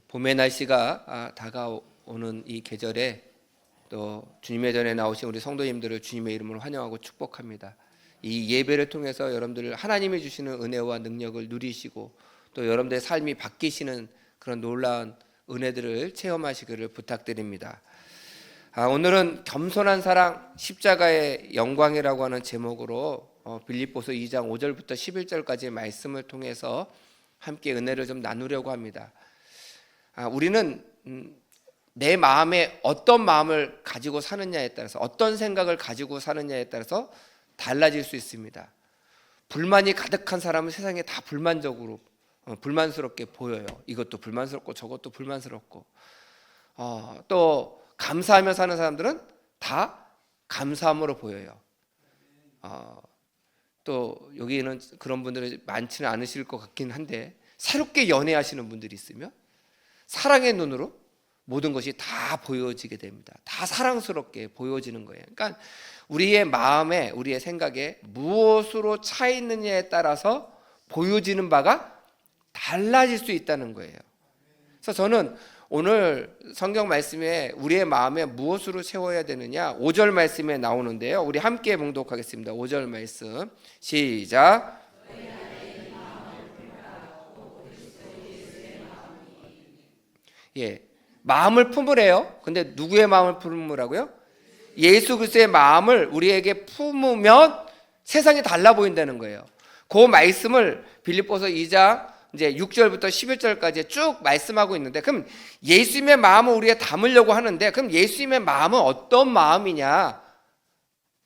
봄의 날씨가 다가오는 이 계절에 또 주님의 전에 나오신 우리 성도님들을 주님의 이름으로 환영하고 축복합니다. 이 예배를 통해서 여러분들 하나님이 주시는 은혜와 능력을 누리시고 또 여러분들의 삶이 바뀌시는 그런 놀라운 은혜들을 체험하시기를 부탁드립니다. 오늘은 겸손한 사랑 십자가의 영광이라고 하는 제목으로 빌립보서 2장 5절부터 11절까지의 말씀을 통해서 함께 은혜를 좀 나누려고 합니다. 우리는 내 마음에 어떤 마음을 가지고 사느냐에 따라서, 어떤 생각을 가지고 사느냐에 따라서 달라질 수 있습니다. 불만이 가득한 사람은 세상에 다 불만스럽게 보여요. 이것도 불만스럽고 저것도 불만스럽고, 또 감사하며 사는 사람들은 다 감사함으로 보여요. 또 여기는 그런 분들이 많지는 않으실 것 같긴 한데, 새롭게 연애하시는 분들이 있으면 사랑의 눈으로 모든 것이 다 보여지게 됩니다. 다 사랑스럽게 보여지는 거예요. 그러니까 우리의 마음에, 우리의 생각에 무엇으로 차 있느냐에 따라서 보여지는 바가 달라질 수 있다는 거예요. 그래서 저는 오늘 성경 말씀에 우리의 마음에 무엇으로 채워야 되느냐 5절 말씀에 나오는데요. 우리 함께 봉독하겠습니다. 5절 말씀 시작. 마음을 품으래요. 근데 누구의 마음을 품으라고요? 예수 그리스도의 마음을 우리에게 품으면 세상이 달라 보인다는 거예요. 그 말씀을 빌립보서 2장 이제 6절부터 11절까지 쭉 말씀하고 있는데, 그럼 예수님의 마음을 우리가 담으려고 하는데, 그럼 예수님의 마음은 어떤 마음이냐?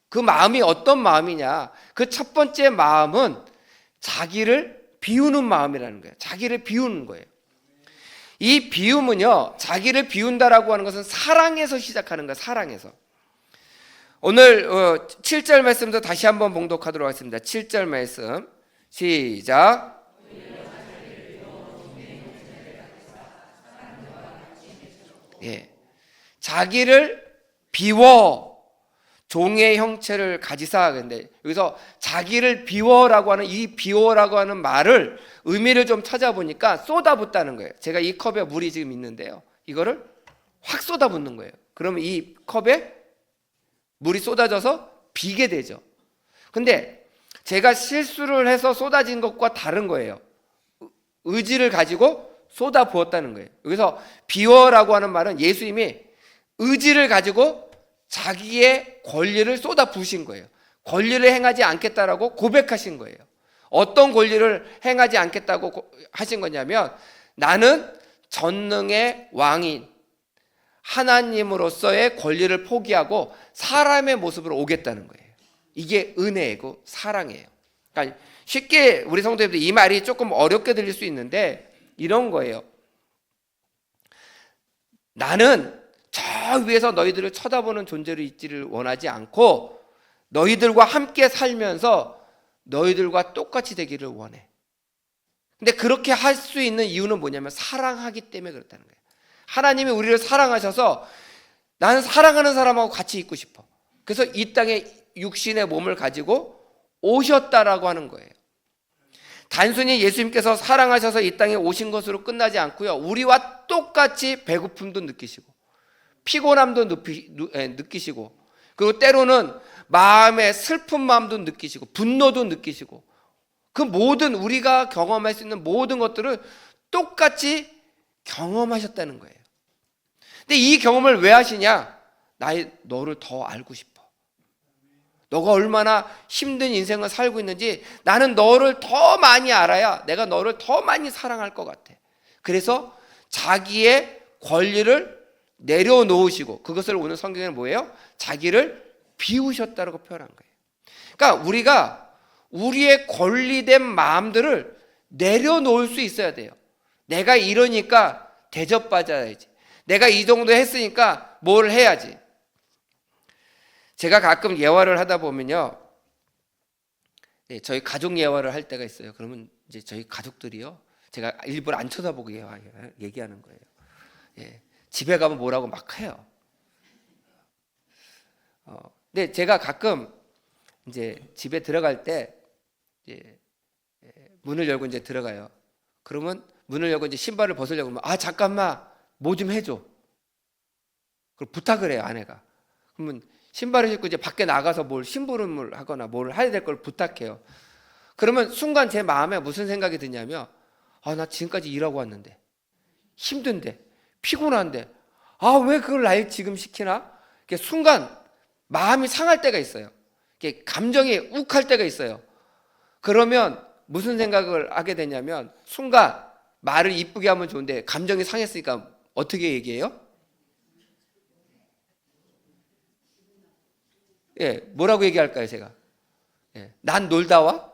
그 마음이 어떤 마음이냐? 그 첫 번째 마음은 자기를 비우는 마음이라는 거예요. 자기를 비우는 거예요. 이 비움은요, 자기를 비운다라고 하는 것은 사랑에서 시작하는 거예요. 사랑에서. 오늘 7절 말씀도 다시 한번 봉독하도록 하겠습니다. 7절 말씀 시작. 자기를 비워 종의 형체를 가지사. 근데 여기서 자기를 비워라고 하는 이 비워라고 하는 말을 의미를 좀 찾아보니까 쏟아붓다는 거예요. 제가 이 컵에 물이 지금 있는데요, 이거를 확 쏟아붓는 거예요. 그러면 이 컵에 물이 쏟아져서 비게 되죠. 근데 제가 실수를 해서 쏟아진 것과 다른 거예요. 의지를 가지고 쏟아부었다는 거예요. 여기서 비워라고 하는 말은 예수님이 의지를 가지고 자기의 권리를 쏟아부으신 거예요. 권리를 행하지 않겠다라고 고백하신 거예요. 어떤 권리를 행하지 않겠다고 하신 거냐면, 나는 전능의 왕인 하나님으로서의 권리를 포기하고 사람의 모습으로 오겠다는 거예요. 이게 은혜이고 사랑이에요. 그러니까 쉽게 우리 성도님들 이 말이 조금 어렵게 들릴 수 있는데 이런 거예요. 나는 저 위에서 너희들을 쳐다보는 존재로 있지를 원하지 않고 너희들과 함께 살면서 너희들과 똑같이 되기를 원해. 근데 그렇게 할 수 있는 이유는 뭐냐면 사랑하기 때문에 그렇다는 거예요. 하나님이 우리를 사랑하셔서 나는 사랑하는 사람하고 같이 있고 싶어. 그래서 이 땅에 육신의 몸을 가지고 오셨다라고 하는 거예요. 단순히 예수님께서 사랑하셔서 이 땅에 오신 것으로 끝나지 않고요, 우리와 똑같이 배고픔도 느끼시고 피곤함도 느끼시고, 그리고 때로는 마음의 슬픈 마음도 느끼시고 분노도 느끼시고, 그 모든 우리가 경험할 수 있는 모든 것들을 똑같이 경험하셨다는 거예요. 근데 이 경험을 왜 하시냐? 너를 더 알고 싶어. 너가 얼마나 힘든 인생을 살고 있는지 나는 너를 더 많이 알아야 내가 너를 더 많이 사랑할 것 같아. 그래서 자기의 권리를 내려놓으시고, 그것을 오늘 성경에는 뭐예요? 자기를 비우셨다고 표현한 거예요. 그러니까 우리가 우리의 권리된 마음들을 내려놓을 수 있어야 돼요. 내가 이러니까 대접받아야지. 내가 이 정도 했으니까 뭘 해야지. 제가 가끔 예화를 하다 보면요, 저희 가족 예화를 할 때가 있어요. 그러면 이제 저희 가족들이요, 제가 일부러 안 쳐다보고 얘기하는 거예요. 집에 가면 뭐라고 막 해요. 근데 제가 가끔 이제 집에 들어갈 때 문을 열고 이제 들어가요. 그러면 문을 열고 이제 신발을 벗으려고 하면 아 잠깐만 뭐 좀 해줘. 그걸 부탁을 해요 아내가. 그러면 신발을 신고 이제 밖에 나가서 뭘 심부름을 하거나 뭘 해야 될 걸 부탁해요. 그러면 순간 제 마음에 무슨 생각이 드냐면 아 나 지금까지 일하고 왔는데 힘든데 피곤한데 아 왜 그걸 날 지금 시키나? 순간 마음이 상할 때가 있어요. 감정이 욱할 때가 있어요. 그러면 무슨 생각을 하게 되냐면 순간 말을 이쁘게 하면 좋은데 감정이 상했으니까 어떻게 얘기해요? 예, 뭐라고 얘기할까요, 제가? 예, 난 놀다 와?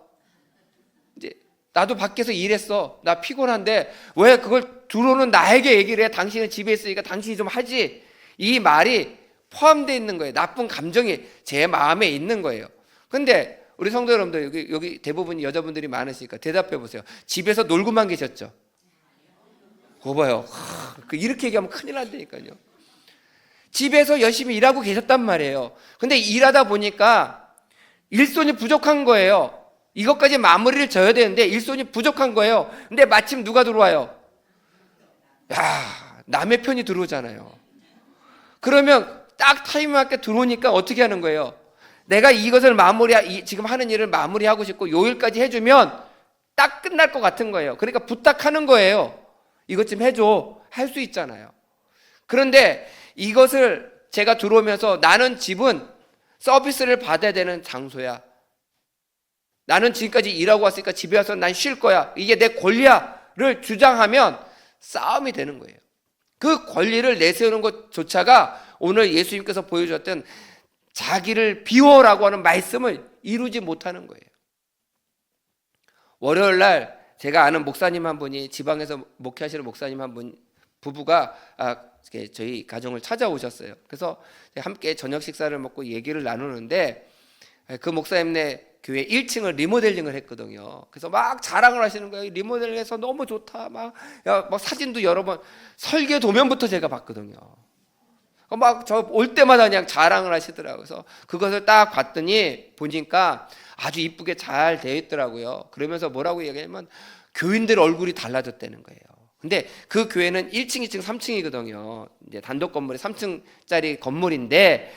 이제 나도 밖에서 일했어. 나 피곤한데 왜 그걸 들어오는 나에게 얘기를 해? 당신은 집에 있으니까 당신이 좀 하지. 이 말이 포함되어 있는 거예요. 나쁜 감정이 제 마음에 있는 거예요. 근데 우리 성도 여러분들 여기 대부분 여자분들이 많으시니까 대답해 보세요. 집에서 놀고만 계셨죠? 그거 봐요. 이렇게 얘기하면 큰일 난다니까요. 집에서 열심히 일하고 계셨단 말이에요. 근데 일하다 보니까 일손이 부족한 거예요. 이것까지 마무리를 져야 되는데 일손이 부족한 거예요. 근데 마침 누가 들어와요? 야, 남의 편이 들어오잖아요. 그러면 딱 타이밍 맞게 들어오니까 어떻게 하는 거예요? 내가 이것을 지금 하는 일을 마무리하고 싶고 요 일까지 해주면 딱 끝날 것 같은 거예요. 그러니까 부탁하는 거예요. 이것 좀 해줘. 할 수 있잖아요. 그런데 이것을 제가 들어오면서 나는 집은 서비스를 받아야 되는 장소야. 나는 지금까지 일하고 왔으니까 집에 와서 난 쉴 거야. 이게 내 권리야를 주장하면 싸움이 되는 거예요. 그 권리를 내세우는 것조차가 오늘 예수님께서 보여주셨던 자기를 비워라고 하는 말씀을 이루지 못하는 거예요. 월요일 날 제가 아는 목사님 한 분이 지방에서 목회하시는 목사님 한 분 부부가 저희 가정을 찾아오셨어요. 그래서 함께 저녁 식사를 먹고 얘기를 나누는데 그 목사님네 교회 1층을 리모델링을 했거든요. 그래서 막 자랑을 하시는 거예요. 리모델링해서 너무 좋다. 막 사진도 여러 번 설계 도면부터 제가 봤거든요. 막 저 올 때마다 그냥 자랑을 하시더라고요. 그래서 그것을 딱 봤더니 보니까 아주 이쁘게 잘 되어 있더라고요. 그러면서 뭐라고 얘기하냐면 교인들 얼굴이 달라졌다는 거예요. 근데 그 교회는 1층, 2층, 3층이거든요. 이제 단독 건물이 3층짜리 건물인데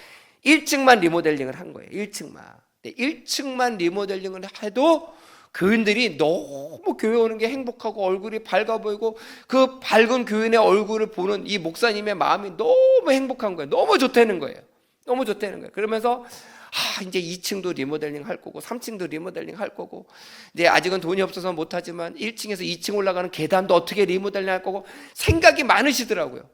1층만 리모델링을 한 거예요. 1층만. 1층만 리모델링을 해도 교인들이 너무 교회 오는 게 행복하고 얼굴이 밝아 보이고 그 밝은 교인의 얼굴을 보는 이 목사님의 마음이 너무 행복한 거예요. 너무 좋다는 거예요. 너무 좋다는 거예요. 그러면서 이제 2층도 리모델링 할 거고 3층도 리모델링 할 거고 이제 아직은 돈이 없어서 못하지만 1층에서 2층 올라가는 계단도 어떻게 리모델링 할 거고 생각이 많으시더라고요.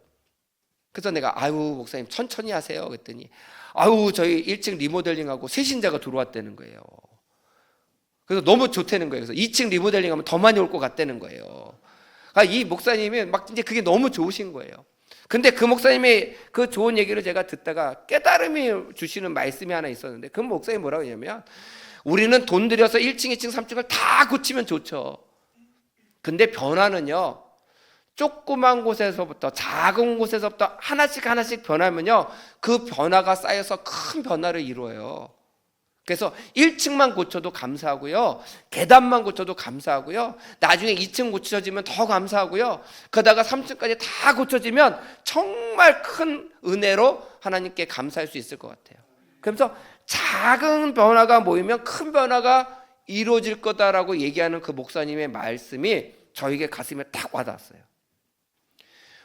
그래서 내가 아유 목사님 천천히 하세요 그랬더니 아유 저희 1층 리모델링하고 새신자가 들어왔다는 거예요. 그래서 너무 좋다는 거예요. 그래서 2층 리모델링하면 더 많이 올 것 같다는 거예요. 이 목사님이 막 이제 그게 너무 좋으신 거예요. 근데 그 목사님의 그 좋은 얘기를 제가 듣다가 깨달음이 주시는 말씀이 하나 있었는데 그 목사님이 뭐라고 하냐면 우리는 돈 들여서 1층, 2층, 3층을 다 고치면 좋죠. 근데 변화는요 조그만 곳에서부터 작은 곳에서부터 하나씩 변하면요 그 변화가 쌓여서 큰 변화를 이루어요. 그래서 1층만 고쳐도 감사하고요 계단만 고쳐도 감사하고요 나중에 2층 고쳐지면 더 감사하고요 그러다가 3층까지 다 고쳐지면 정말 큰 은혜로 하나님께 감사할 수 있을 것 같아요. 그래서 작은 변화가 모이면 큰 변화가 이루어질 거다라고 얘기하는 그 목사님의 말씀이 저에게 가슴에 딱 와닿았어요.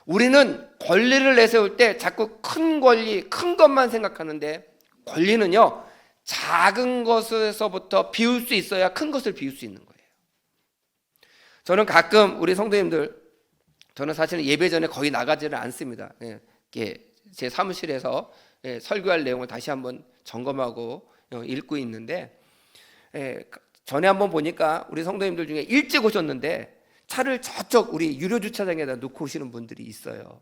우리는 권리를 내세울 때 자꾸 큰 권리, 큰 것만 생각하는데 권리는요 작은 것에서부터 비울 수 있어야 큰 것을 비울 수 있는 거예요. 저는 가끔 우리 성도님들 저는 사실은 예배 전에 거의 나가지를 않습니다. 제 사무실에서 설교할 내용을 다시 한번 점검하고 읽고 있는데 전에 한번 보니까 우리 성도님들 중에 일찍 오셨는데 차를 저쪽 우리 유료 주차장에다 놓고 오시는 분들이 있어요.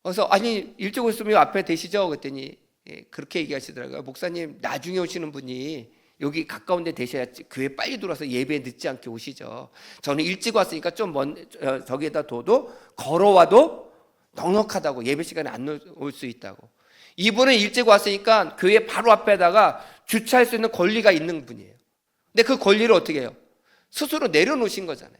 그래서 아니 일찍 오셨으면 앞에 되시죠? 그랬더니 그렇게 얘기하시더라고요. 목사님 나중에 오시는 분이 여기 가까운 데 되셔야지 교회 빨리 들어와서 예배에 늦지 않게 오시죠. 저는 일찍 왔으니까 좀 저기에다 둬도 걸어와도 넉넉하다고 예배 시간에 안 올 수 있다고. 이분은 일찍 왔으니까 교회 바로 앞에다가 주차할 수 있는 권리가 있는 분이에요. 근데 그 권리를 어떻게 해요? 스스로 내려놓으신 거잖아요.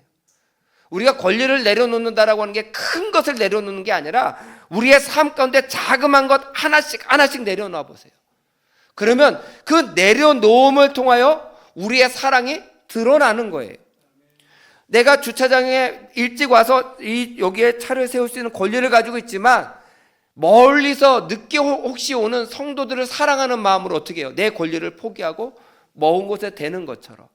우리가 권리를 내려놓는다라고 하는 게 큰 것을 내려놓는 게 아니라 우리의 삶 가운데 자그마한 것 하나씩 하나씩 내려놔 보세요. 그러면 그 내려놓음을 통하여 우리의 사랑이 드러나는 거예요. 내가 주차장에 일찍 와서 여기에 차를 세울 수 있는 권리를 가지고 있지만 멀리서 늦게 혹시 오는 성도들을 사랑하는 마음으로 어떻게 해요? 내 권리를 포기하고 먼 곳에 대는 것처럼,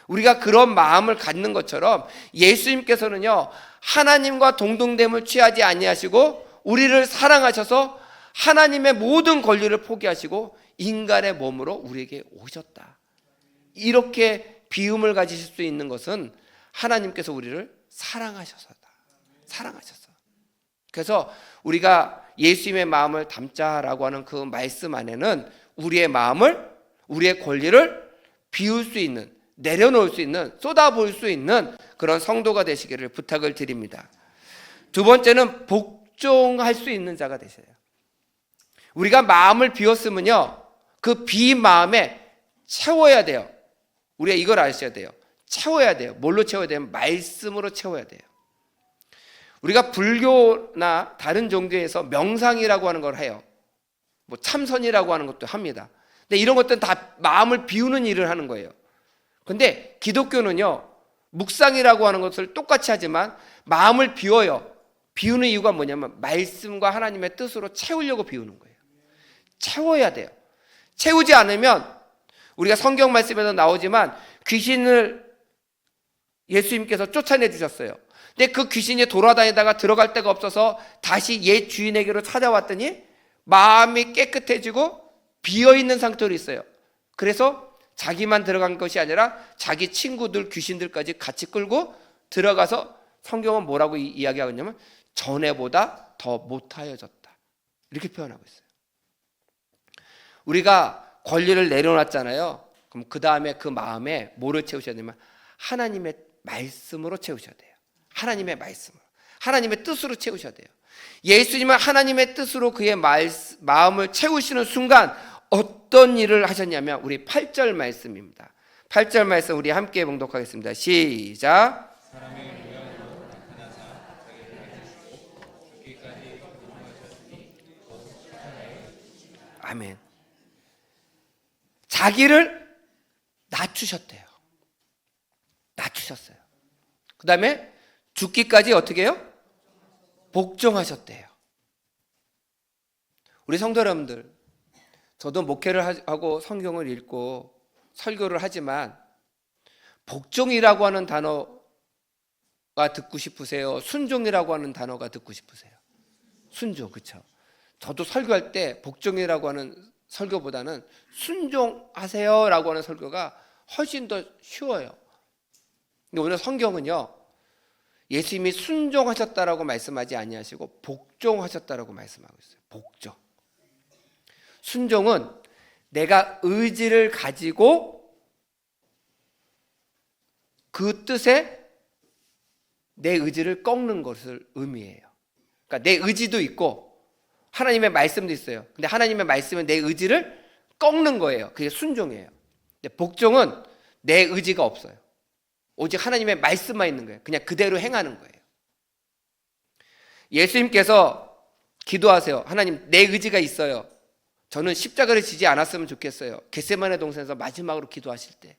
우리가 그런 마음을 갖는 것처럼 예수님께서는요, 하나님과 동등됨을 취하지 아니하시고 우리를 사랑하셔서 하나님의 모든 권리를 포기하시고 인간의 몸으로 우리에게 오셨다. 이렇게 비움을 가지실 수 있는 것은 하나님께서 우리를 사랑하셔서다. 사랑하셔서. 그래서 우리가 예수님의 마음을 담자라고 하는 그 말씀 안에는 우리의 마음을, 우리의 권리를 비울 수 있는, 내려놓을 수 있는, 쏟아부을 수 있는 그런 성도가 되시기를 부탁을 드립니다. 두 번째는 복종할 수 있는 자가 되셔요. 우리가 마음을 비웠으면요, 그 비인 마음에 채워야 돼요. 우리가 이걸 아셔야 돼요. 채워야 돼요. 뭘로 채워야 돼요? 말씀으로 채워야 돼요. 우리가 불교나 다른 종교에서 명상이라고 하는 걸 해요. 뭐 참선이라고 하는 것도 합니다. 근데 이런 것들은 다 마음을 비우는 일을 하는 거예요. 근데 기독교는요, 묵상이라고 하는 것을 똑같이 하지만 마음을 비워요. 비우는 이유가 뭐냐면 말씀과 하나님의 뜻으로 채우려고 비우는 거예요. 채워야 돼요. 채우지 않으면 우리가 성경 말씀에도 나오지만 귀신을 예수님께서 쫓아내 주셨어요. 근데 그 귀신이 돌아다니다가 들어갈 데가 없어서 다시 옛 주인에게로 찾아왔더니 마음이 깨끗해지고 비어있는 상태로 있어요. 그래서 자기만 들어간 것이 아니라 자기 친구들, 귀신들까지 같이 끌고 들어가서 성경은 뭐라고 이야기하냐면 전에보다 더 못하여졌다. 이렇게 표현하고 있어요. 우리가 권리를 내려놨잖아요. 그럼 그 다음에 그 마음에 뭐를 채우셔야 되냐면 하나님의 말씀으로 채우셔야 돼요. 하나님의 말씀으로, 하나님의 뜻으로 채우셔야 돼요. 예수님은 하나님의 뜻으로 그의 마음을 채우시는 순간 어떤 일을 하셨냐면 우리 8절 말씀입니다. 8절 말씀 우리 함께 봉독하겠습니다. 시작. 아멘. 자기를 낮추셨대요. 낮추셨어요. 그 다음에 죽기까지 어떻게 해요? 복종하셨대요. 우리 성도 여러분들, 저도 목회를 하고 성경을 읽고 설교를 하지만 복종이라고 하는 단어가 듣고 싶으세요? 순종이라고 하는 단어가 듣고 싶으세요? 순종, 그렇죠? 저도 설교할 때 복종이라고 하는 설교보다는 순종하세요라고 하는 설교가 훨씬 더 쉬워요. 근데 오늘 성경은요, 예수님이 순종하셨다라고 말씀하지 아니하시고 복종하셨다라고 말씀하고 있어요. 복종. 순종은 내가 의지를 가지고 그 뜻에 내 의지를 꺾는 것을 의미해요. 그러니까 내 의지도 있고 하나님의 말씀도 있어요. 근데 하나님의 말씀은 내 의지를 꺾는 거예요. 그게 순종이에요. 근데 복종은 내 의지가 없어요. 오직 하나님의 말씀만 있는 거예요. 그냥 그대로 행하는 거예요. 예수님께서 기도하세요. 하나님, 내 의지가 있어요. 저는 십자가를 지지 않았으면 좋겠어요. 겟세마네 동산에서 마지막으로 기도하실 때.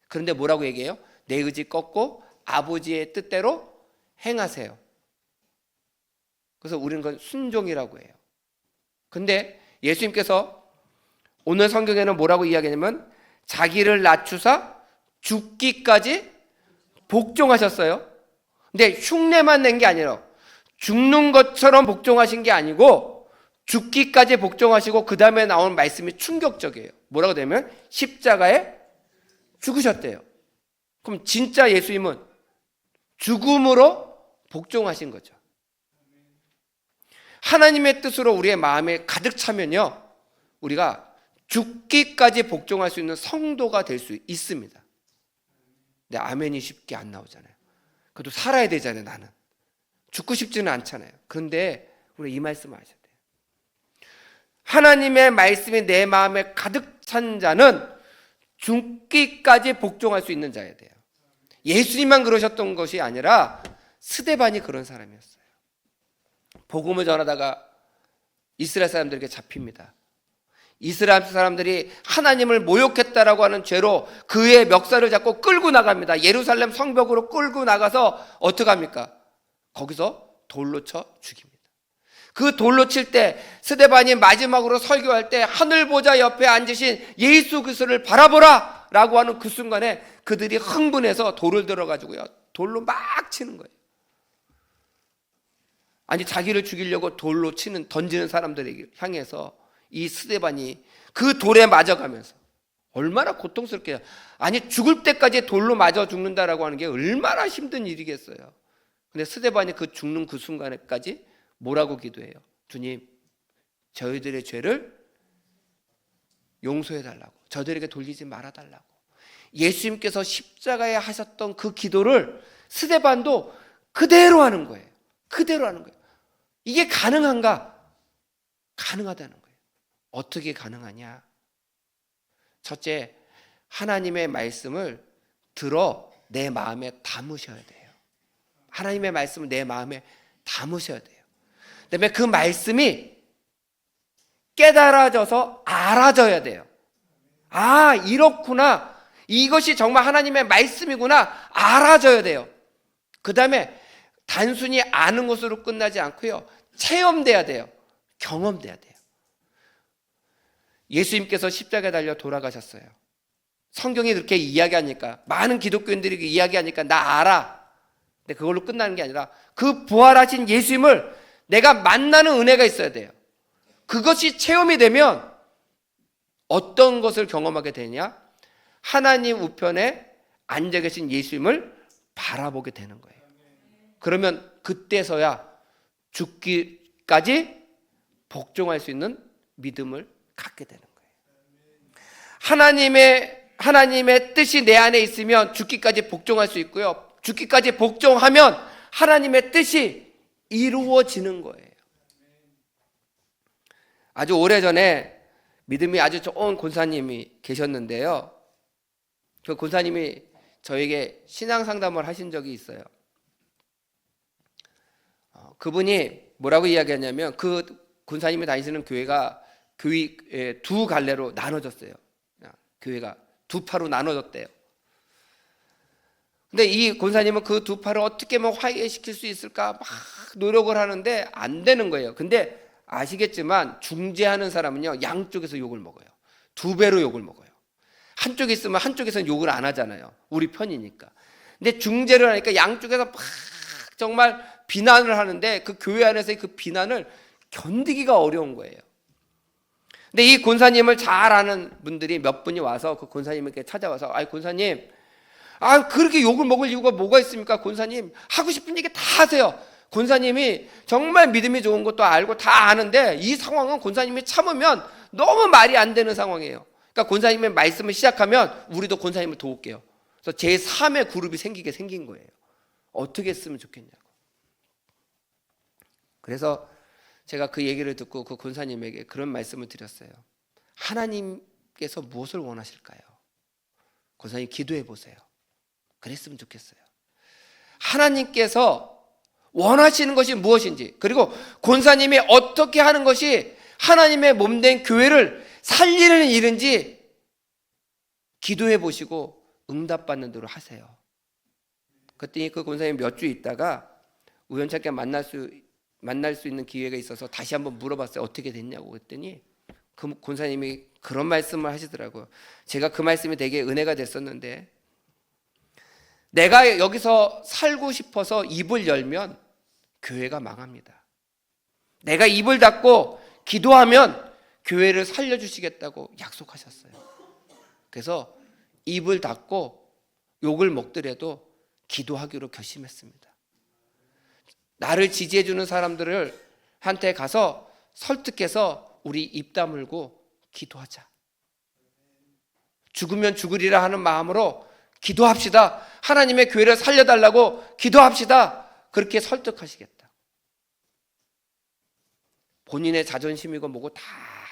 그런데 뭐라고 얘기해요? 내 의지 꺾고 아버지의 뜻대로 행하세요. 그래서 우리는 그건 순종이라고 해요. 근데 예수님께서 오늘 성경에는 뭐라고 이야기하냐면 자기를 낮추사 죽기까지 복종하셨어요. 근데 흉내만 낸 게 아니라 죽는 것처럼 복종하신 게 아니고 죽기까지 복종하시고 그 다음에 나온 말씀이 충격적이에요. 뭐라고 되면 십자가에 죽으셨대요. 그럼 진짜 예수님은 죽음으로 복종하신 거죠. 하나님의 뜻으로 우리의 마음에 가득 차면요, 우리가 죽기까지 복종할 수 있는 성도가 될 수 있습니다. 근데 아멘이 쉽게 안 나오잖아요. 그래도 살아야 되잖아요. 나는 죽고 싶지는 않잖아요. 그런데 우리 이 말씀을 하셔야 돼요. 하나님의 말씀이 내 마음에 가득 찬 자는 죽기까지 복종할 수 있는 자야 돼요. 예수님만 그러셨던 것이 아니라 스데반이 그런 사람이었어요. 복음을 전하다가 이스라엘 사람들에게 잡힙니다. 이스라엘 사람들이 하나님을 모욕했다라고 하는 죄로 그의 멱살을 잡고 끌고 나갑니다. 예루살렘 성벽으로 끌고 나가서 어떻게 합니까? 거기서 돌로 쳐 죽입니다. 그 돌로 칠 때 스데반이 마지막으로 설교할 때 하늘 보좌 옆에 앉으신 예수 그리스도를 바라보라 라고 하는 그 순간에 그들이 흥분해서 돌을 들어가지고요, 돌로 막 치는 거예요. 아니, 자기를 죽이려고 돌로 던지는 사람들에게 향해서 이 스데반이 그 돌에 맞아가면서 얼마나 고통스럽게, 아니 죽을 때까지 돌로 맞아 죽는다라고 하는 게 얼마나 힘든 일이겠어요. 근데 스데반이 그 죽는 그 순간에까지 뭐라고 기도해요? 주님, 저희들의 죄를 용서해 달라고, 저들에게 돌리지 말아 달라고. 예수님께서 십자가에 하셨던 그 기도를 스데반도 그대로 하는 거예요. 그대로 하는 거예요. 이게 가능한가? 가능하다는 거예요. 어떻게 가능하냐? 첫째, 하나님의 말씀을 들어 내 마음에 담으셔야 돼요. 하나님의 말씀을 내 마음에 담으셔야 돼요. 그다음에 그 말씀이 깨달아져서 알아져야 돼요. 아, 이렇구나. 이것이 정말 하나님의 말씀이구나. 알아져야 돼요. 그 다음에 단순히 아는 것으로 끝나지 않고요, 체험돼야 돼요. 경험돼야 돼요. 예수님께서 십자가에 달려 돌아가셨어요. 성경이 그렇게 이야기하니까, 많은 기독교인들이 이야기하니까 나 알아. 근데 그걸로 끝나는 게 아니라 그 부활하신 예수님을 내가 만나는 은혜가 있어야 돼요. 그것이 체험이 되면 어떤 것을 경험하게 되냐? 하나님 우편에 앉아 계신 예수님을 바라보게 되는 거예요. 그러면 그때서야 죽기까지 복종할 수 있는 믿음을 갖게 되는 거예요. 하나님의 뜻이 내 안에 있으면 죽기까지 복종할 수 있고요, 죽기까지 복종하면 하나님의 뜻이 이루어지는 거예요. 아주 오래전에 믿음이 아주 좋은 권사님이 계셨는데요, 그 권사님이 저에게 신앙 상담을 하신 적이 있어요. 그분이 뭐라고 이야기하냐면, 그 권사님이 다니시는 교회가 두 갈래로 나눠졌어요. 교회가 두 파로 나눠졌대요. 근데 이 권사님은 그 두 파를 어떻게 화해시킬 수 있을까 막 노력을 하는데 안 되는 거예요. 근데 아시겠지만 중재하는 사람은요, 양쪽에서 욕을 먹어요. 두 배로 욕을 먹어요. 한쪽에 있으면 한쪽에서는 욕을 안 하잖아요, 우리 편이니까. 근데 중재를 하니까 양쪽에서 막 정말 비난을 하는데 그 교회 안에서의 그 비난을 견디기가 어려운 거예요. 근데 이 권사님을 잘 아는 분들이 몇 분이 와서 그 권사님에게 찾아와서, 아이 권사님, 그렇게 욕을 먹을 이유가 뭐가 있습니까? 권사님, 하고 싶은 얘기 다 하세요. 권사님이 정말 믿음이 좋은 것도 알고 다 아는데 이 상황은 권사님이 참으면 너무 말이 안 되는 상황이에요. 그러니까 권사님의 말씀을 시작하면 우리도 권사님을 도울게요. 그래서 제3의 그룹이 생긴 거예요. 어떻게 했으면 좋겠냐고. 그래서 제가 그 얘기를 듣고 그 권사님에게 그런 말씀을 드렸어요. 하나님께서 무엇을 원하실까요? 권사님, 기도해 보세요. 그랬으면 좋겠어요. 하나님께서 원하시는 것이 무엇인지, 그리고 권사님이 어떻게 하는 것이 하나님의 몸된 교회를 살리는 일인지 기도해 보시고 응답받는 대로 하세요. 그랬더니 그 권사님 몇 주 있다가 우연찮게 만날 수 있는 기회가 있어서 다시 한번 물어봤어요. 어떻게 됐냐고. 그랬더니 그 권사님이 그런 말씀을 하시더라고요. 제가 그 말씀이 되게 은혜가 됐었는데, 내가 여기서 살고 싶어서 입을 열면 교회가 망합니다. 내가 입을 닫고 기도하면 교회를 살려주시겠다고 약속하셨어요. 그래서 입을 닫고 욕을 먹더라도 기도하기로 결심했습니다. 나를 지지해주는 사람들을 한테 가서 설득해서 우리 입 다물고 기도하자. 죽으면 죽으리라 하는 마음으로 기도합시다. 하나님의 교회를 살려달라고 기도합시다. 그렇게 설득하시겠다. 본인의 자존심이고 뭐고 다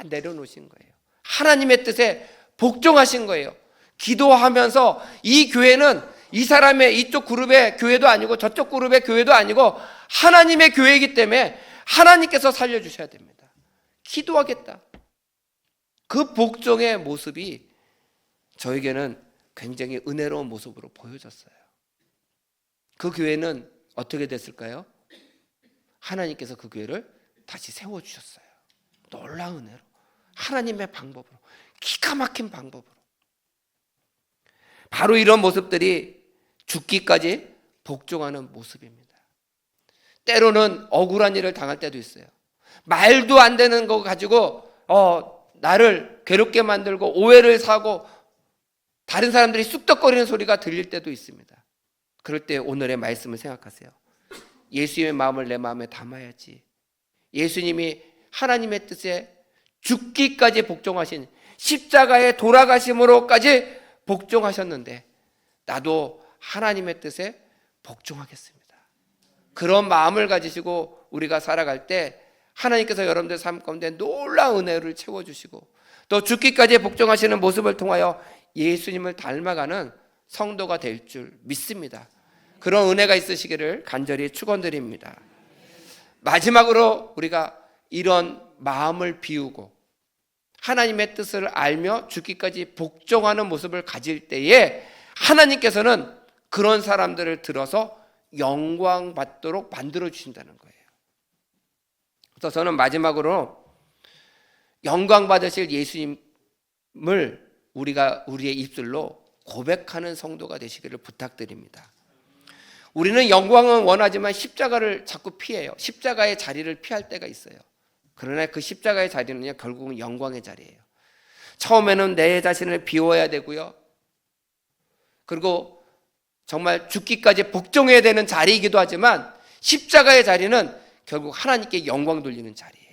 내려놓으신 거예요. 하나님의 뜻에 복종하신 거예요. 기도하면서 이 교회는 이 사람의 이쪽 그룹의 교회도 아니고 저쪽 그룹의 교회도 아니고 하나님의 교회이기 때문에 하나님께서 살려주셔야 됩니다. 기도하겠다. 그 복종의 모습이 저에게는 굉장히 은혜로운 모습으로 보여졌어요. 그 교회는 어떻게 됐을까요? 하나님께서 그 교회를 다시 세워주셨어요. 놀라운 은혜로, 하나님의 방법으로, 기가 막힌 방법으로. 바로 이런 모습들이 죽기까지 복종하는 모습입니다. 때로는 억울한 일을 당할 때도 있어요. 말도 안 되는 거 가지고 나를 괴롭게 만들고 오해를 사고 다른 사람들이 쑥덕거리는 소리가 들릴 때도 있습니다. 그럴 때 오늘의 말씀을 생각하세요. 예수님의 마음을 내 마음에 담아야지. 예수님이 하나님의 뜻에 죽기까지 복종하신, 십자가에 돌아가심으로까지 복종하셨는데 나도 하나님의 뜻에 복종하겠습니다. 그런 마음을 가지시고 우리가 살아갈 때 하나님께서 여러분들 삶 가운데 놀라운 은혜를 채워주시고 또 죽기까지 복종하시는 모습을 통하여 예수님을 닮아가는 성도가 될 줄 믿습니다. 그런 은혜가 있으시기를 간절히 축원드립니다. 마지막으로 우리가 이런 마음을 비우고 하나님의 뜻을 알며 죽기까지 복종하는 모습을 가질 때에 하나님께서는 그런 사람들을 들어서 영광 받도록 만들어 주신다는 거예요. 그래서 저는 마지막으로 영광 받으실 예수님을 우리의 입술로 고백하는 성도가 되시기를 부탁드립니다. 우리는 영광은 원하지만 십자가를 자꾸 피해요. 십자가의 자리를 피할 때가 있어요. 그러나 그 십자가의 자리는요, 결국은 영광의 자리예요. 처음에는 내 자신을 비워야 되고요. 그리고 정말 죽기까지 복종해야 되는 자리이기도 하지만 십자가의 자리는 결국 하나님께 영광 돌리는 자리예요.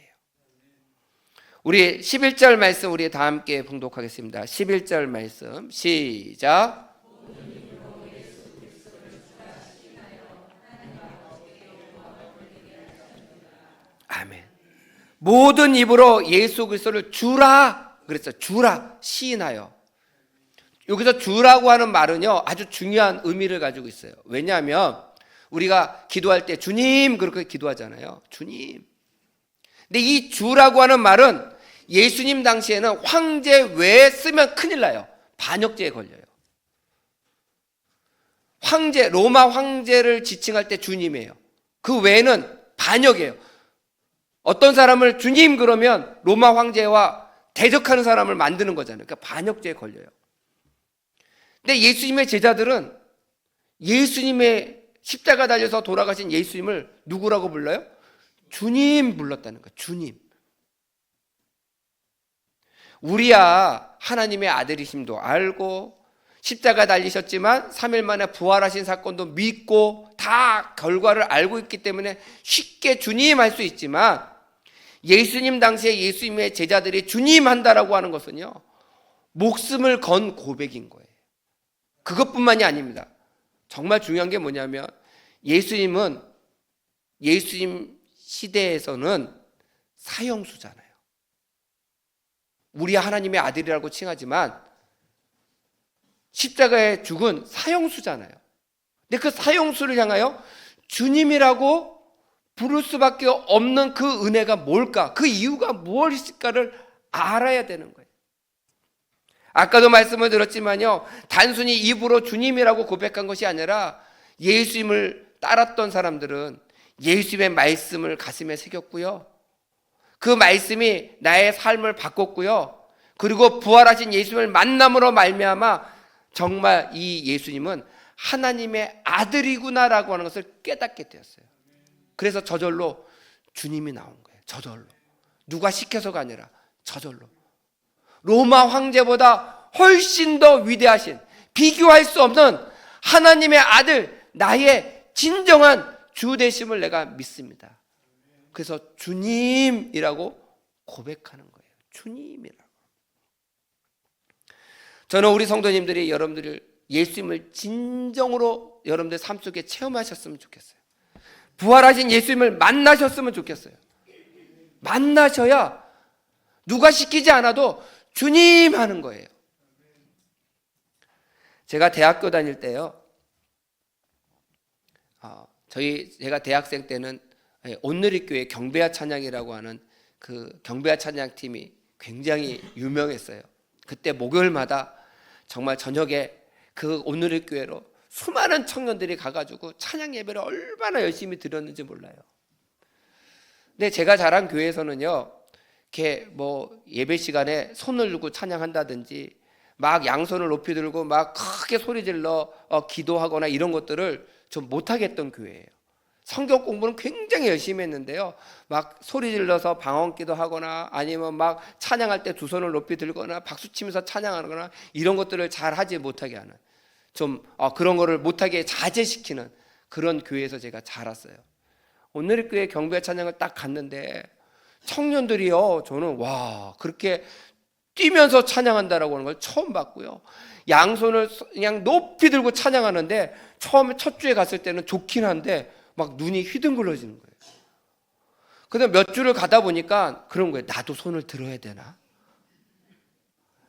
우리 11절 말씀 우리 다 함께 봉독하겠습니다. 11절 말씀 시작. 아멘. 모든 입으로 예수 그리스도를 주라 그랬어요. 주라, 시인하여. 여기서 주라고 하는 말은요 아주 중요한 의미를 가지고 있어요. 왜냐하면 우리가 기도할 때 주님 그렇게 기도하잖아요. 주님. 근데 이 주라고 하는 말은 예수님 당시에는 황제 외에 쓰면 큰일 나요. 반역죄에 걸려요. 황제, 로마 황제를 지칭할 때 주님이에요. 그 외에는 반역이에요. 어떤 사람을 주님 그러면 로마 황제와 대적하는 사람을 만드는 거잖아요. 그러니까 반역죄에 걸려요. 근데 예수님의 제자들은 예수님의 십자가 달려서 돌아가신 예수님을 누구라고 불러요? 주님 불렀다는 거예요. 주님. 우리야 하나님의 아들이심도 알고 십자가 달리셨지만 3일 만에 부활하신 사건도 믿고 다 결과를 알고 있기 때문에 쉽게 주님 할 수 있지만 예수님 당시에 예수님의 제자들이 주님 한다라고 하는 것은요 목숨을 건 고백인 거예요. 그것뿐만이 아닙니다. 정말 중요한 게 뭐냐면 예수님은 예수님 시대에서는 사형수잖아요. 우리 하나님의 아들이라고 칭하지만 십자가에 죽은 사형수잖아요. 근데 그 사형수를 향하여 주님이라고 부를 수밖에 없는 그 은혜가 뭘까? 그 이유가 무엇일까를 알아야 되는 거예요. 아까도 말씀을 드렸지만요, 단순히 입으로 주님이라고 고백한 것이 아니라 예수님을 따랐던 사람들은 예수님의 말씀을 가슴에 새겼고요, 그 말씀이 나의 삶을 바꿨고요, 그리고 부활하신 예수님을 만남으로 말미암아 정말 이 예수님은 하나님의 아들이구나라고 하는 것을 깨닫게 되었어요. 그래서 저절로 주님이 나온 거예요. 저절로. 누가 시켜서가 아니라 저절로. 로마 황제보다 훨씬 더 위대하신, 비교할 수 없는 하나님의 아들, 나의 진정한 주 되심을 내가 믿습니다. 그래서 주님이라고 고백하는 거예요. 주님이라고. 저는 우리 성도님들이 여러분들을 예수님을 진정으로 여러분들 삶 속에 체험하셨으면 좋겠어요. 부활하신 예수님을 만나셨으면 좋겠어요. 만나셔야 누가 시키지 않아도 주님 하는 거예요. 제가 대학교 다닐 때요, 제가 대학생 때는 온누리교회 경배와 찬양이라고 하는 그 경배와 찬양팀이 굉장히 유명했어요. 그때 목요일마다 정말 저녁에 그 온누리교회로 수많은 청년들이 가가지고 찬양 예배를 얼마나 열심히 드렸는지 몰라요. 근데 제가 자란 교회에서는요, 이렇게 뭐 예배 시간에 손을 들고 찬양한다든지 막 양손을 높이 들고 막 크게 소리 질러 기도하거나 이런 것들을 좀 못하겠던 교회예요. 성경 공부는 굉장히 열심히 했는데요, 막 소리 질러서 방언기도 하거나 아니면 막 찬양할 때 두 손을 높이 들거나 박수 치면서 찬양하거나 이런 것들을 잘 하지 못하게 하는, 좀 그런 거를 못하게 자제시키는 그런 교회에서 제가 자랐어요. 오늘 교회 경배 찬양을 딱 갔는데 청년들이요, 저는 와, 그렇게 뛰면서 찬양한다라고 하는 걸 처음 봤고요, 양손을 그냥 높이 들고 찬양하는데 처음에 첫 주에 갔을 때는 좋긴 한데 막 눈이 휘둥글러지는 거예요. 그다음 몇 주를 가다 보니까 그런 거예요. 나도 손을 들어야 되나?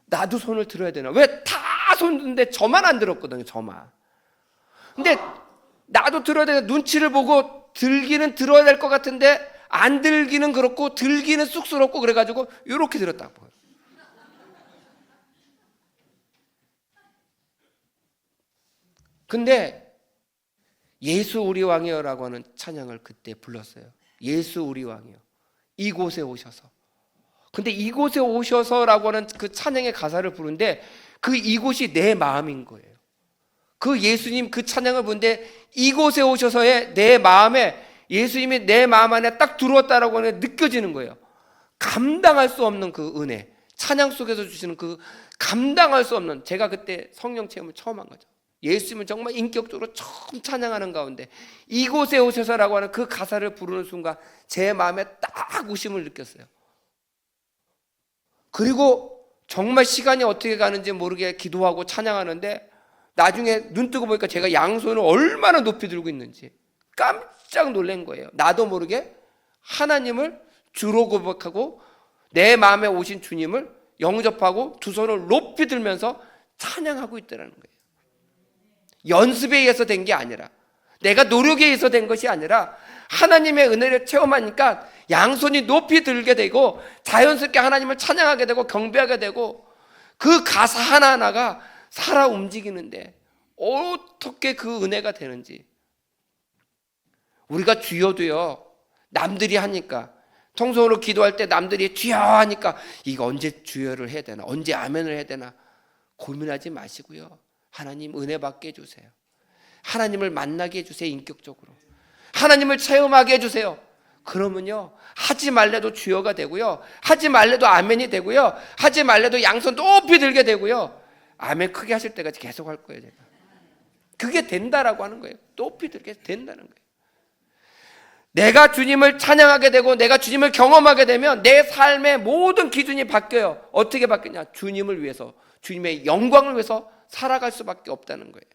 나도 손을 들어야 되나? 왜 다 손 드는데 저만 안 들었거든요, 저만. 근데 나도 들어야 되나? 눈치를 보고 들기는 들어야 될 것 같은데 안 들기는 그렇고 들기는 쑥스럽고 그래가지고 이렇게 들었다고. 근데 예수 우리 왕이여라고 하는 찬양을 그때 불렀어요. 예수 우리 왕이여, 이곳에 오셔서. 근데 이곳에 오셔서라고 하는 그 찬양의 가사를 부르는데 그 이곳이 내 마음인 거예요. 그 예수님 그 찬양을 부르는데 이곳에 오셔서의 내 마음에 예수님이 내 마음 안에 딱 들어왔다라고 하는 게 느껴지는 거예요. 감당할 수 없는 그 은혜, 찬양 속에서 주시는 그 감당할 수 없는, 제가 그때 성령 체험을 처음 한 거죠. 예수님은 정말 인격적으로 처음 찬양하는 가운데 이곳에 오셔서라고 하는 그 가사를 부르는 순간 제 마음에 딱 우심을 느꼈어요. 그리고 정말 시간이 어떻게 가는지 모르게 기도하고 찬양하는데 나중에 눈 뜨고 보니까 제가 양손을 얼마나 높이 들고 있는지 깜짝 놀란 거예요. 나도 모르게 하나님을 주로 고백하고 내 마음에 오신 주님을 영접하고 두 손을 높이 들면서 찬양하고 있다는 거예요. 연습에 의해서 된 게 아니라, 내가 노력에 의해서 된 것이 아니라 하나님의 은혜를 체험하니까 양손이 높이 들게 되고 자연스럽게 하나님을 찬양하게 되고 경배하게 되고 그 가사 하나하나가 살아 움직이는데 어떻게 그 은혜가 되는지. 우리가 주여도요, 남들이 하니까, 통성으로 기도할 때 남들이 주여 하니까 이거 언제 주여를 해야 되나, 언제 아멘을 해야 되나 고민하지 마시고요, 하나님 은혜 받게 해주세요. 하나님을 만나게 해주세요. 인격적으로 하나님을 체험하게 해주세요. 그러면요, 하지 말래도 주여가 되고요, 하지 말래도 아멘이 되고요, 하지 말래도 양손 높이 들게 되고요, 아멘 크게 하실 때까지 계속 할 거예요. 제가 그게 된다라고 하는 거예요. 높이 들게 된다는 거예요. 내가 주님을 찬양하게 되고 내가 주님을 경험하게 되면 내 삶의 모든 기준이 바뀌어요. 어떻게 바뀌냐? 주님을 위해서, 주님의 영광을 위해서 살아갈 수밖에 없다는 거예요.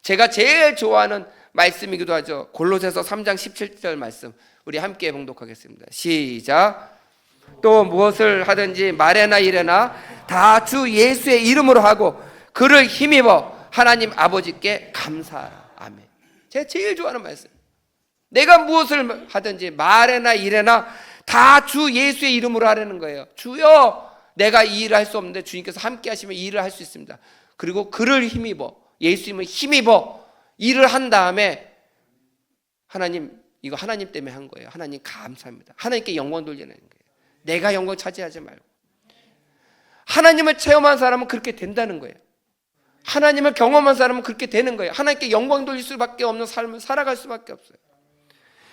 제가 제일 좋아하는 말씀이기도 하죠. 골로새서 3장 17절 말씀, 우리 함께 봉독하겠습니다. 시작. 또 무엇을 하든지 말에나 이래나 다 주 예수의 이름으로 하고 그를 힘입어 하나님 아버지께 감사하라. 아멘. 제가 제일 좋아하는 말씀. 내가 무엇을 하든지 말에나 이래나 다 주 예수의 이름으로 하라는 거예요. 주여, 내가 이 일을 할 수 없는데 주님께서 함께 하시면 이 일을 할 수 있습니다. 그리고 그를 힘입어, 예수님을 힘입어 일을 한 다음에 하나님, 이거 하나님 때문에 한 거예요. 하나님 감사합니다. 하나님께 영광 돌리는 거예요. 내가 영광 차지하지 말고. 하나님을 체험한 사람은 그렇게 된다는 거예요. 하나님을 경험한 사람은 그렇게 되는 거예요. 하나님께 영광 돌릴 수밖에 없는 삶을 살아갈 수밖에 없어요.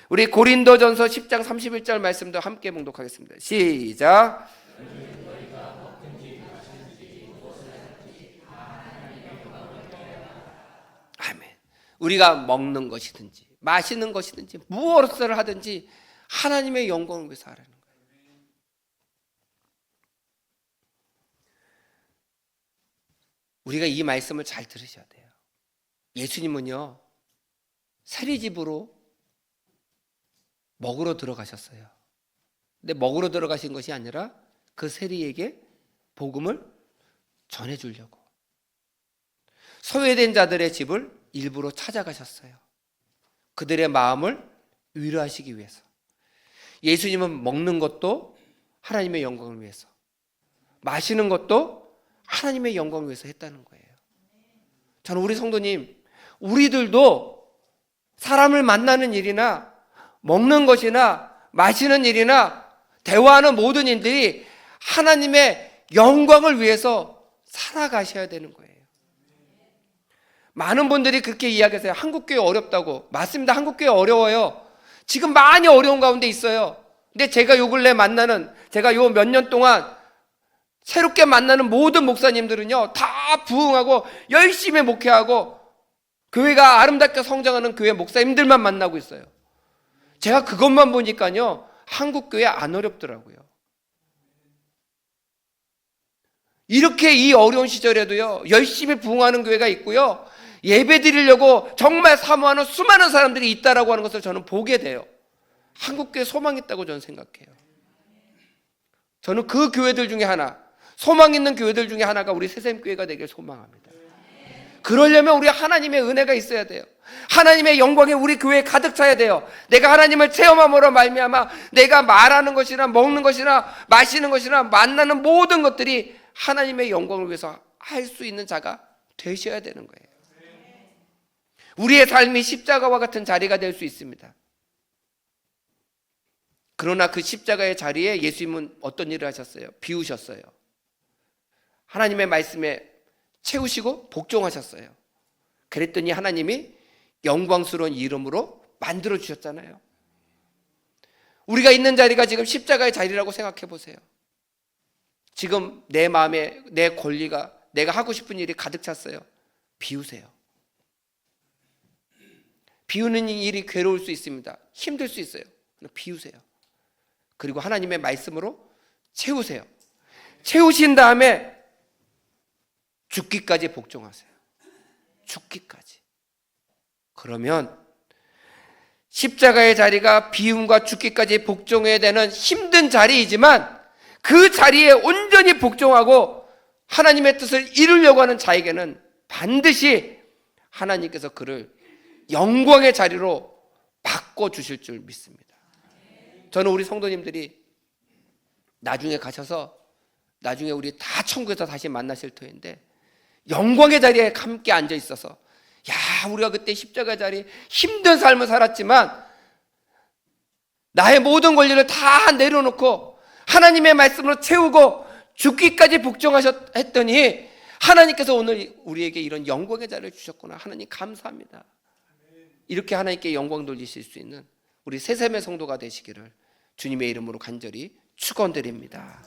우리 고린도전서 10장 31절 말씀도 함께 봉독하겠습니다. 시작. 아멘. 우리가 먹는 것이든지 마시는 것이든지 무엇을 하든지 하나님의 영광을 위해서 하라는 거예요. 우리가 이 말씀을 잘 들으셔야 돼요. 예수님은요, 세리집으로 먹으러 들어가셨어요. 근데 먹으러 들어가신 것이 아니라 그 세리에게 복음을 전해주려고 소외된 자들의 집을 일부러 찾아가셨어요. 그들의 마음을 위로하시기 위해서. 예수님은 먹는 것도 하나님의 영광을 위해서, 마시는 것도 하나님의 영광을 위해서 했다는 거예요. 저는 우리 성도님, 우리들도 사람을 만나는 일이나 먹는 것이나 마시는 일이나 대화하는 모든 일들이 하나님의 영광을 위해서 살아가셔야 되는 거예요. 많은 분들이 그렇게 이야기하세요. 한국교회 어렵다고. 맞습니다. 한국교회 어려워요. 지금 많이 어려운 가운데 있어요. 근데 제가 요 근래 만나는, 제가 요 몇 년 동안 새롭게 만나는 모든 목사님들은요, 다 부흥하고 열심히 목회하고 교회가 아름답게 성장하는 교회 목사님들만 만나고 있어요. 제가 그것만 보니까요, 한국교회 안 어렵더라고요. 이렇게 이 어려운 시절에도요, 열심히 부흥하는 교회가 있고요, 예배 드리려고 정말 사모하는 수많은 사람들이 있다라고 하는 것을 저는 보게 돼요. 한국교회 소망 있다고 저는 생각해요. 저는 그 교회들 중에 하나, 소망 있는 교회들 중에 하나가 우리 새샘교회가 되길 소망합니다. 그러려면 우리 하나님의 은혜가 있어야 돼요. 하나님의 영광이 우리 교회에 가득 차야 돼요. 내가 하나님을 체험함으로 말미암아 내가 말하는 것이나 먹는 것이나 마시는 것이나 만나는 모든 것들이 하나님의 영광을 위해서 할 수 있는 자가 되셔야 되는 거예요. 우리의 삶이 십자가와 같은 자리가 될 수 있습니다. 그러나 그 십자가의 자리에 예수님은 어떤 일을 하셨어요? 비우셨어요. 하나님의 말씀에 채우시고 복종하셨어요. 그랬더니 하나님이 영광스러운 이름으로 만들어 주셨잖아요. 우리가 있는 자리가 지금 십자가의 자리라고 생각해 보세요. 지금 내 마음에 내 권리가, 내가 하고 싶은 일이 가득 찼어요. 비우세요. 비우는 일이 괴로울 수 있습니다. 힘들 수 있어요. 비우세요. 그리고 하나님의 말씀으로 채우세요. 채우신 다음에 죽기까지 복종하세요. 죽기까지. 그러면 십자가의 자리가 비움과 죽기까지 복종해야 되는 힘든 자리이지만 그 자리에 온전히 복종하고 하나님의 뜻을 이루려고 하는 자에게는 반드시 하나님께서 그를 영광의 자리로 바꿔주실 줄 믿습니다. 저는 우리 성도님들이 나중에 가셔서 나중에 우리 다 천국에서 다시 만나실 터인데 영광의 자리에 함께 앉아 있어서, 야, 우리가 그때 십자가 자리 힘든 삶을 살았지만 나의 모든 권리를 다 내려놓고 하나님의 말씀으로 채우고 죽기까지 복종하셨더니 하나님께서 오늘 우리에게 이런 영광의 자리를 주셨구나. 하나님 감사합니다. 이렇게 하나님께 영광 돌리실 수 있는 우리 새샘의 성도가 되시기를 주님의 이름으로 간절히 축원드립니다.